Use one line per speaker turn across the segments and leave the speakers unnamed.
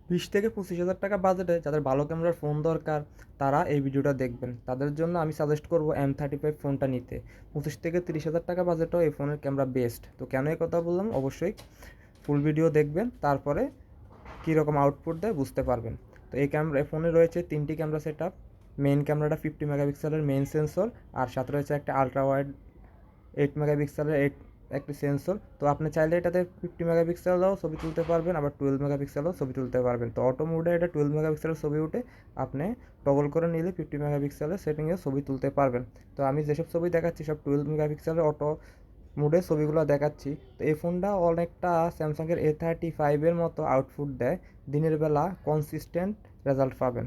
20 থেকে 25 হাজার টাকা বাজেটে যাদের ভালো ক্যামেরার ফোন দরকার তারা এই ভিডিওটা দেখবেন। তাদের জন্য আমি সাজেস্ট করব M35 ফোনটা নিতে। 25 থেকে 30 হাজার টাকা বাজেটও এই ফোনের ক্যামেরা বেস্ট। তো কেন এই কথা বললাম, অবশ্যই ফুল ভিডিও দেখবেন, তারপরে কীরকম আউটপুট দেয় বুঝতে পারবেন। তো এই ফোনে রয়েছে 3টি ক্যামেরা সেট আপ। মেইন ক্যামেরাটা 50 মেগাপিক্সেলের মেইন সেন্সর, আর সাথে রয়েছে একটা আলট্রা ওয়াইড 8 মেগাপিক্সেলের একটি সেন্সর। তো আপনি চাইলে এটাতে 50 মেগাপিক্সেলও ছবি তুলতে পারবেন, আবার 12 মেগাপিক্সেলও ছবি তুলতে পারবেন। তো অটো মোডে এটা 12 মেগাপিক্সেলের ছবি উঠে, আপনি টগল করে নিলে 50 মেগাপিক্সেলের সেটিংয়ে ছবি তুলতে পারবেন। তো আমি যেসব ছবি দেখাচ্ছি সব 12 মেগাপিক্সেলের অটো মোডে ছবিগুলো দেখাচ্ছি। তো এই ফোনটা অনেকটা স্যামসাংয়ের A35-এর মতো আউটপুট দেয়। দিনের বেলা কনসিস্টেন্ট রেজাল্ট পাবেন,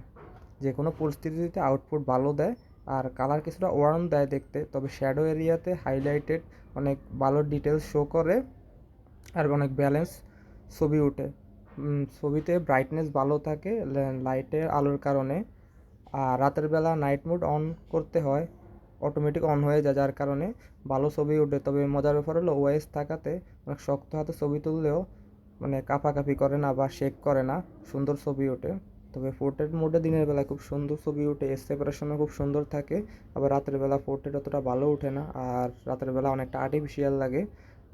যে কোনো পরিস্থিতিতে আউটপুট ভালো দেয়। আর কালার কিছুটা ওয়ার্ম দেয় দেখতে, তবে শ্যাডো এরিয়াতে হাইলাইটেড অনেক ভালো ডিটেলস শো করে, আর অনেক ব্যালেন্স ছবি ওঠে। ছবিতে ব্রাইটনেস ভালো থাকে লাইটের আলোর কারণে। আর রাতের বেলা নাইট মোড অন করতে হয়, অটোমেটিক অন হয়ে যায়, যার কারণে ভালো ছবি ওঠে। তবে মজার ব্যাপার হলো ওএস থাকাতে অনেক শক্ত হাতে ছবি তুললেও মানে কাঁপাকাঁপি করে না বা শেক করে না, সুন্দর ছবি ওঠে। তবে পোর্ট্রেট মোডে দিনের বেলায় খুব সুন্দর ছবি ওঠে, সেপারেশনও খুব সুন্দর থাকে। আবার রাতের বেলা পোর্ট্রেট অতটা ভালো ওঠে না, আর রাতের বেলা অনেকটা আর্টিফিশিয়াল লাগে।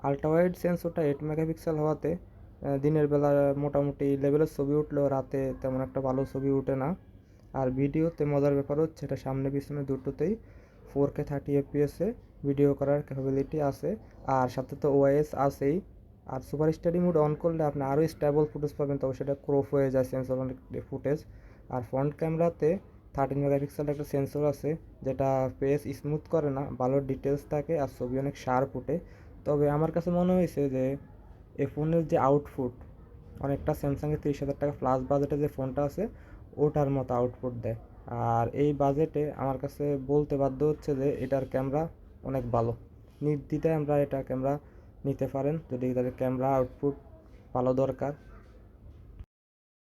আলট্রা ওয়াইড সেন্সরটা 8 মেগাপিক্সেল হওয়াতে দিনের বেলা মোটামুটি লেভেলের ছবি উঠলেও রাতে তেমন একটা ভালো ছবি ওঠে না। আর ভিডিওতে মজার ব্যাপার হচ্ছে এটা সামনে পিছনে দুটোতেই 4K 30 FPS ভিডিও করার ক্যাপাবিলিটি আছে। আর সাথে তো ওআইএস আছেই। আর সুপার স্টাডি মোড অন করলে আপনি আরও স্টেবল ফুটেজ পাবেন, তবে সেটা ক্রপ হয়ে যায় সেন্সর অনেক ফুটেজ। আর ফ্রন্ট ক্যামেরাতে 13 মেগাপিক্সেল একটা সেন্সর আছে, যেটা ফেস স্মুথ করে না, ভালো ডিটেলস থাকে আর ছবি অনেক শার্প ওঠে। তবে আমার কাছে মনে হয়েছে যে এই ফোনের যে আউটপুট অনেকটা স্যামসাংয়ের 30 হাজার টাকা প্লাস বাজেটে যে ফোনটা আছে ওটার মতো আউটপুট দেয়। আর এই বাজেটে আমার কাছে বলতে বাধ্য হচ্ছে যে এটার ক্যামেরা অনেক ভালো। নির্দ্বিধায় আমরা এটা ক্যামেরা নিতে পারেন যদি তাদের ক্যামেরা আউটপুট ভালো দরকার।